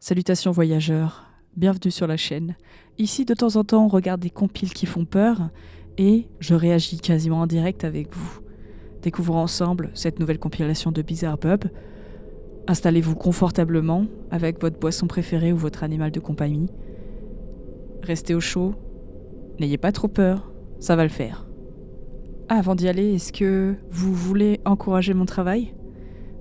Salutations voyageurs, bienvenue sur la chaîne. Ici de temps en temps on regarde des compiles qui font peur et je réagis quasiment en direct avec vous. Découvrons ensemble cette nouvelle compilation de BizarreBub. Installez-vous confortablement avec votre boisson préférée ou votre animal de compagnie. Restez au chaud, n'ayez pas trop peur, ça va le faire. Ah, avant d'y aller, est-ce que vous voulez encourager mon travail ?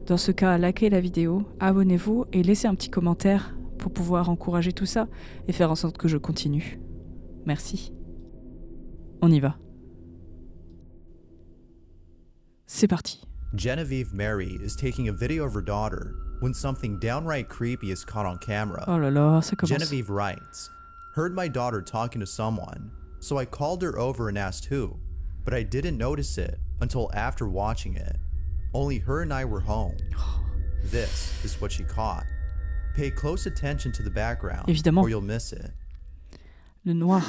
Dans ce cas, likez la vidéo, abonnez-vous et laissez un petit commentaire pour pouvoir encourager tout ça et faire en sorte que je continue. Merci. On y va. C'est parti. Genevieve Mary is taking a video of her daughter when something downright creepy is caught on camera. Oh là là, ça commence. Genevieve writes, "Heard my daughter talking to someone, so I called her over and asked who, but I didn't notice it until after watching it. Only her and I were home. This is what she caught. Pay close attention to the background Évidemment. or you'll miss it." Le noir.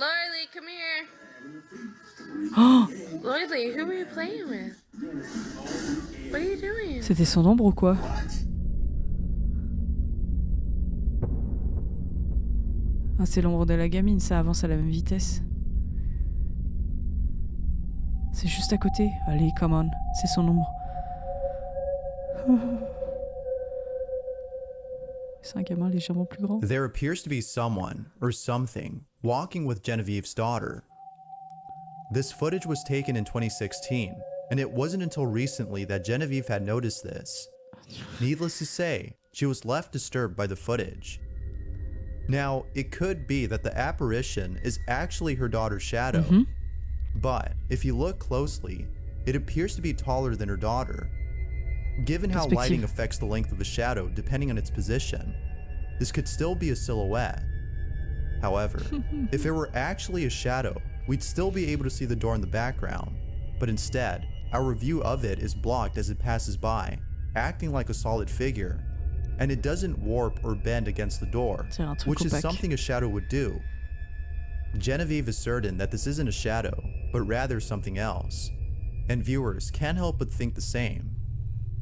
Lily, come here. Oh, Lily, who are you playing with? What are you doing? c'était son ombre ou quoi ? Ah, c'est l'ombre de la gamine, ça avance à la même vitesse. C'est juste à côté. Allez, come on, c'est son ombre. C'est un gamin légèrement plus grand. There appears to be someone or something walking with Genevieve's daughter. This footage was taken in 2016, and it wasn't until recently that Genevieve had noticed this. Needless to say, she was left disturbed by the footage. Now, it could be that the apparition is actually her daughter's shadow, but if you look closely, it appears to be taller than her daughter. Given how lighting affects the length of a shadow depending on its position, this could still be a silhouette. However, if it were actually a shadow, we'd still be able to see the door in the background, but instead, our view of it is blocked as it passes by, acting like a solid figure, and it doesn't warp or bend against the door, which is something a shadow would do. Genevieve is certain that this isn't a shadow, but rather something else, and viewers can't help but think the same.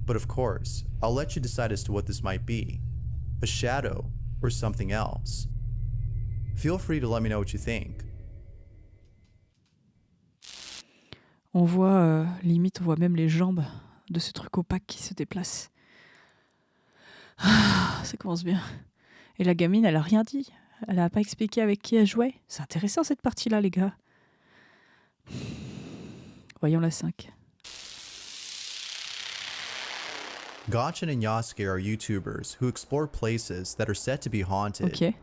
But of course, I'll let you decide as to what this might be, a shadow or something else. Feel free to let me know what you think. On voit, limite, on voit même les jambes de ce truc opaque qui se déplace. Ah, ça commence bien. Et la gamine, elle a rien dit. Elle a pas expliqué avec qui elle jouait. C'est intéressant cette partie-là, les gars. Voyons la 5. Gotchan and Yasuke are YouTubers who explore places that are said to be haunted. Ok.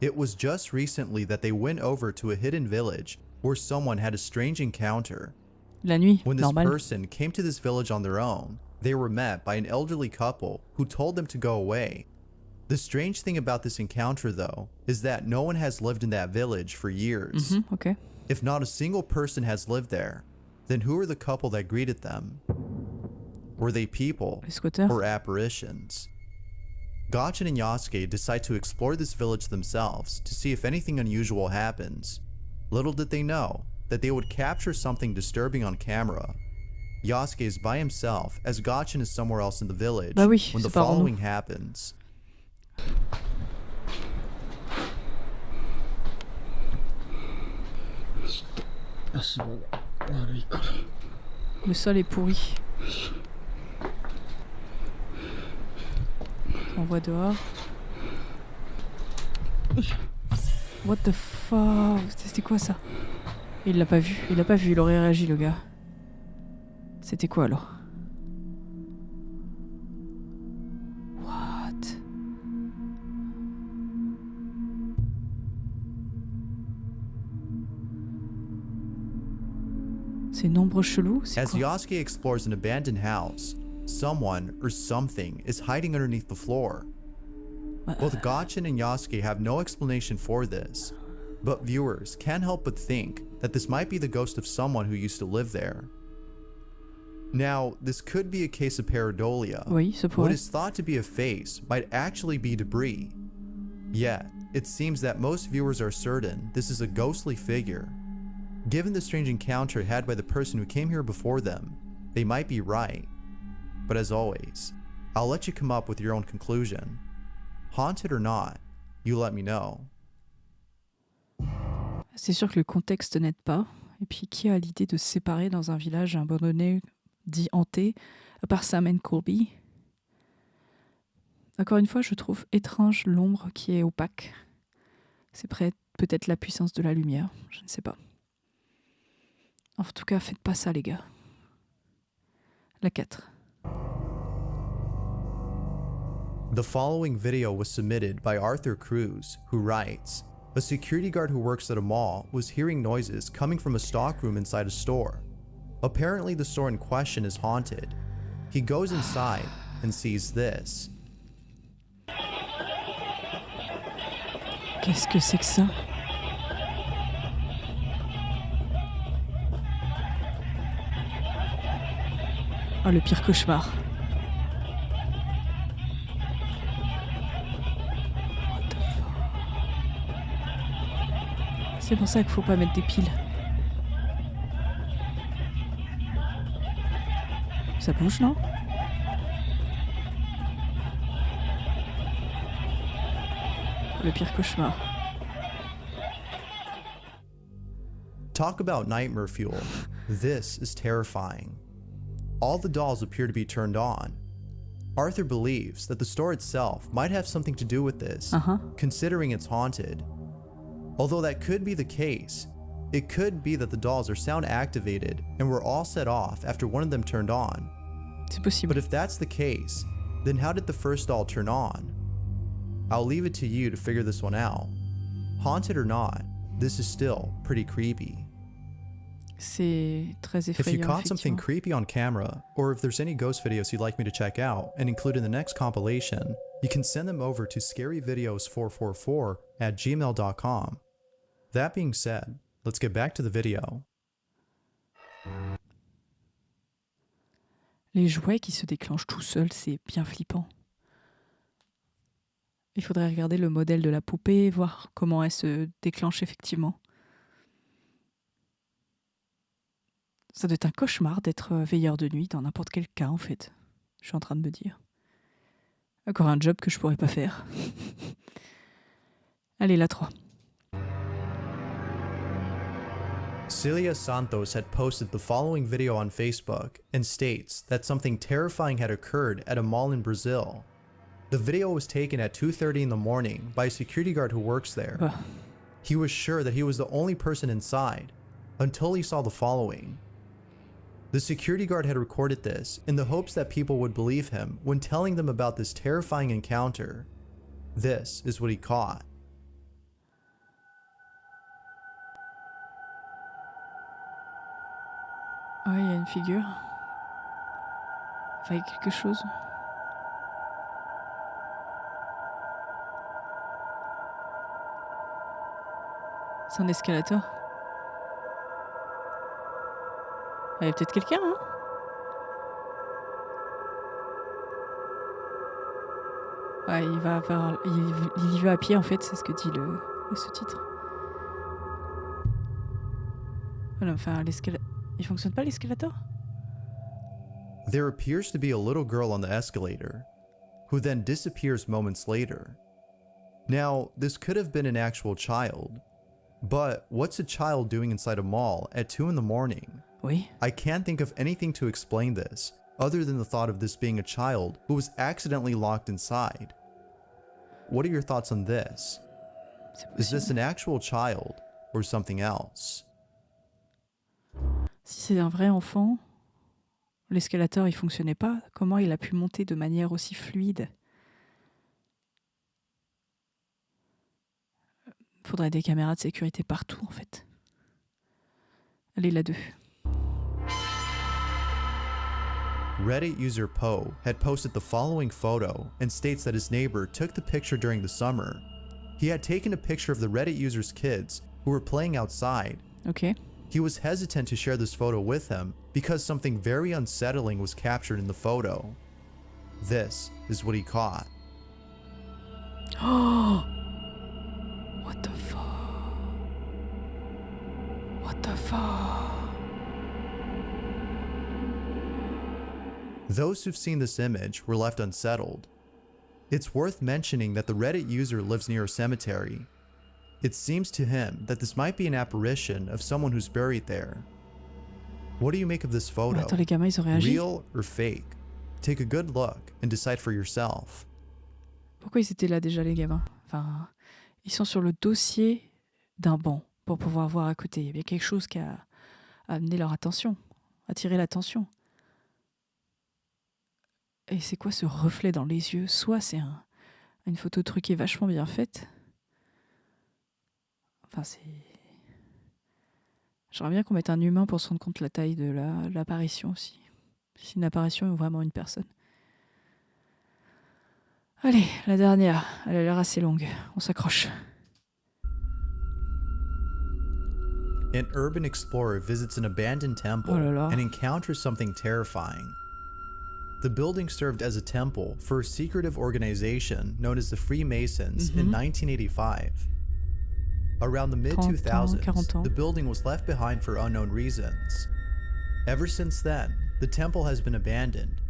It was just recently that they went over to a hidden village where someone had a strange encounter. La nuit, When this normal. person came to this village on their own, they were met by an elderly couple who told them to go away. The strange thing about this encounter, though, is that no one has lived in that village for years. Ok. If not a single person has lived there, then who are the couple that greeted them? Were they people Les squatteurs. or apparitions? Gotchan and Yasuke decide to explore this village themselves to see if anything unusual happens. Little did they know that they would capture something disturbing on camera. Yasuke is by himself as Gotchan is somewhere else in the village Bah oui, when the c'est pas following random. happens. Le sol est pourri. On voit dehors. What the fuck? C'était quoi ça? Il l'a pas vu, il aurait réagi le gars. C'était quoi alors? What? C'est nombre chelou? C'est As quoi? Yasuke explores an abandoned house, someone or something is hiding underneath the floor. Both Gotchan and Yasuke have no explanation for this, but viewers can't help but think that this might be the ghost of someone who used to live there. Now, this could be a case of pareidolia. Oui, ça What pourrait. is thought to be a face might actually be debris. Yet, it seems that most viewers are certain this is a ghostly figure. Given the strange encounter had by the person who came here before them, they might be right. But as always, I'll let you come up with your own conclusion. Haunted or not, you let me know. C'est sûr que le contexte n'aide pas. Et puis, qui a l'idée de se séparer dans un village abandonné, dit hanté, à part Sam and Colby? Encore une fois, je trouve étrange l'ombre qui est opaque. C'est peut-être la puissance de la lumière, je ne sais pas. En tout cas, faites pas ça, les gars. La 4. The following video was submitted by Arthur Cruz, who writes, a security guard who works at a mall was hearing noises coming from a stockroom inside a store. Apparently the store in question is haunted. He goes inside and sees this. Qu'est-ce que c'est que ça? Oh, le pire cauchemar. What the fuck? C'est pour ça qu'il faut pas mettre des piles. Ça bouge, non? Le pire cauchemar. Talk about nightmare fuel. This is terrifying. All the dolls appear to be turned on. Arthur believes that the store itself might have something to do with this, considering it's haunted. Although that could be the case, it could be that the dolls are sound activated and were all set off after one of them turned on. C'est possible. But if that's the case, then how did the first doll turn on? I'll leave it to you to figure this one out. Haunted or not, this is still pretty creepy. C'est très effrayant. If you caught something effectivement. creepy on camera, or if there's any ghost videos you'd like me to check out and include in the next compilation, you can send them over to scaryvideos444@gmail.com. That being said, let's get back to the video. Les jouets qui se déclenchent tout seuls, c'est bien flippant. Il faudrait regarder le modèle de la poupée, voir comment elle se déclenche effectivement. Ça doit être un cauchemar d'être veilleur de nuit dans n'importe quel cas, en fait. Je suis en train de me dire. Encore un job que je pourrais pas faire. Allez, la 3. Celia Santos had posted the following video on Facebook and states that something terrifying had occurred at a mall in Brazil. The video was taken at 2:30 in the morning by a security guard who works there. He was sure that he was the only person inside until he saw the following. The security guard had recorded this in the hopes that people would believe him when telling them about this terrifying encounter. This is what he caught. Ah, il y a une figure. Enfin, il y a quelque chose. C'est un escalator. Il y a peut-être quelqu'un, hein? Ouais, il y va à pied, en fait, c'est ce que dit le sous-titre. Voilà, enfin, il fonctionne pas, l'escalator? There appears to be a little girl on the escalator, who then disappears moments later. Now, this could have been an actual child, but what's a child doing inside a mall at 2 in the morning? Oui. I can't think of anything to explain this, other than the thought of this being a child who was accidentally locked inside. What are your thoughts on this? Is this an actual child or something else? Si c'est un vrai enfant, l'escalator il fonctionnait pas, comment il a pu monter de manière aussi fluide? Faudrait des caméras de sécurité partout en fait. Allez, la 2. Reddit user Poe had posted the following photo and states that his neighbor took the picture during the summer. He had taken a picture of the Reddit user's kids who were playing outside. Ok. He was hesitant to share this photo with him because something very unsettling was captured in the photo. This is what he caught. Oh! What the fuck? What the fuck? Those who've seen this image were left unsettled. It's worth mentioning that the Reddit user lives near a cemetery. It seems to him that this might be an apparition of someone who's buried there. What do you make of this photo? Attends, les gamins, ils ont réagi? Real or fake? Take a good look and decide for yourself. Pourquoi ils étaient là déjà, les gamins? Enfin, ils sont sur le dossier d'un banc pour pouvoir voir à côté. Il y a bien quelque chose qui a amené leur attention, attiré l'attention. Et c'est quoi ce reflet dans les yeux? Soit c'est une photo truquée vachement bien faite. Enfin, c'est... J'aimerais bien qu'on mette un humain pour se rendre compte de la taille de l'apparition aussi. Si c'est une apparition ou vraiment une personne. Allez, la dernière. Elle a l'air assez longue. On s'accroche. An urban explorer visits an abandoned temple and encounters something terrifying. The building served as a temple for a secretive organization known as the Freemasons in 1985. Around the mid-2000s, the building was left behind for unknown reasons. Ever since then, the temple has been abandoned.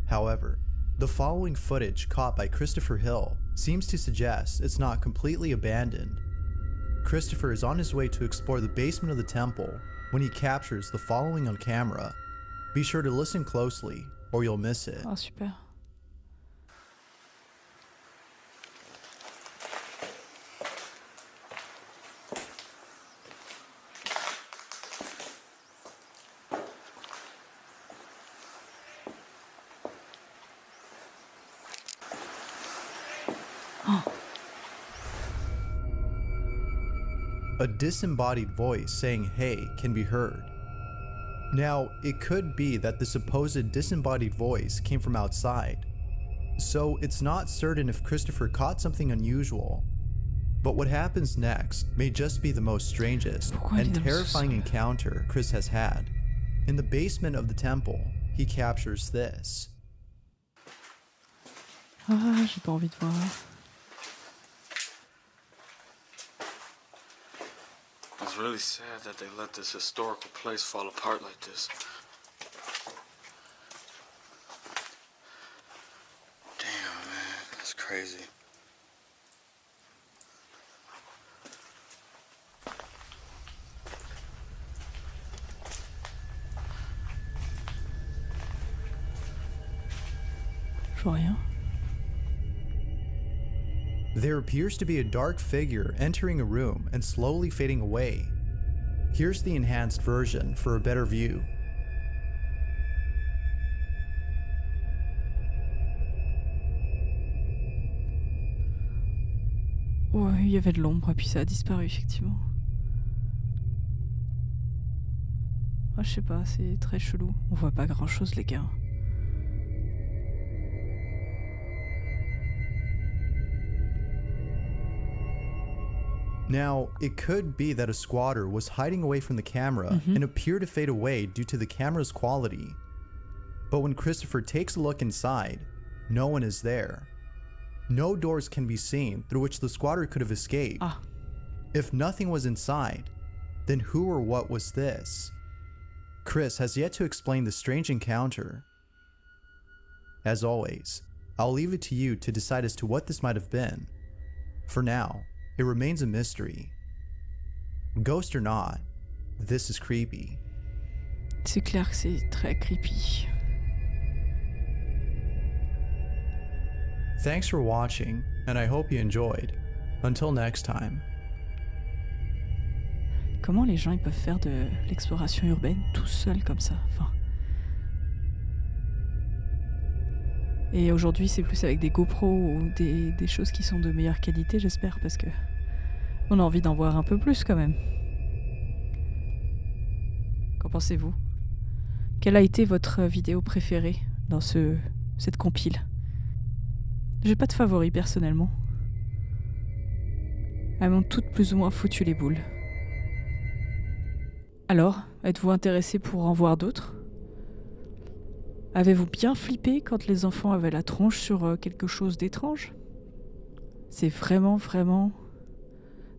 However, the following footage caught by Christopher Hill seems to suggest it's not completely abandoned. Christopher is on his way to explore the basement of the temple when he captures the following on camera. Be sure to listen closely or you'll miss it. Oh, super. A disembodied voice saying hey can be heard. Now, it could be that the supposed disembodied voice came from outside, so it's not certain if Christopher caught something unusual. But what happens next may just be the most strangest and terrifying encounter Chris has had. In the basement of the temple, he captures this. Ah, j'ai pas envie de voir. It's really sad that they let this historical place fall apart like this. Damn, man, that's crazy. Je vois rien. There appears to be a dark figure entering a room and slowly fading away. Here's the enhanced version for a better view. Ouais, il y avait de l'ombre et puis ça a disparu effectivement. Ah, je sais pas, c'est très chelou. On voit pas grand chose les gars. Now, it could be that a squatter was hiding away from the camera and appeared to fade away due to the camera's quality. But when Christopher takes a look inside, no one is there. No doors can be seen through which the squatter could have escaped. Ah. If nothing was inside, then who or what was this? Chris has yet to explain the strange encounter. As always, I'll leave it to you to decide as to what this might have been. For now, it remains a mystery. Ghost or not, this is creepy. C'est clair que c'est très creepy. Thanks for watching, and I hope you enjoyed. Until next time. Comment les gens ils peuvent faire de l'exploration urbaine tout seuls comme ça? Enfin... Et aujourd'hui c'est plus avec des GoPro ou des choses qui sont de meilleure qualité, j'espère, parce que on a envie d'en voir un peu plus quand même. Qu'en pensez-vous? Quelle a été votre vidéo préférée dans cette compile? J'ai pas de favori personnellement. Elles m'ont toutes plus ou moins foutu les boules. Alors, êtes-vous intéressé pour en voir d'autres? Avez-vous bien flippé quand les enfants avaient la tronche sur quelque chose d'étrange? C'est vraiment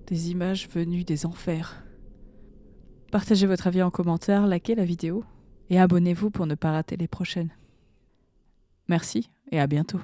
des images venues des enfers. Partagez votre avis en commentaire, likez la vidéo et abonnez-vous pour ne pas rater les prochaines. Merci et à bientôt.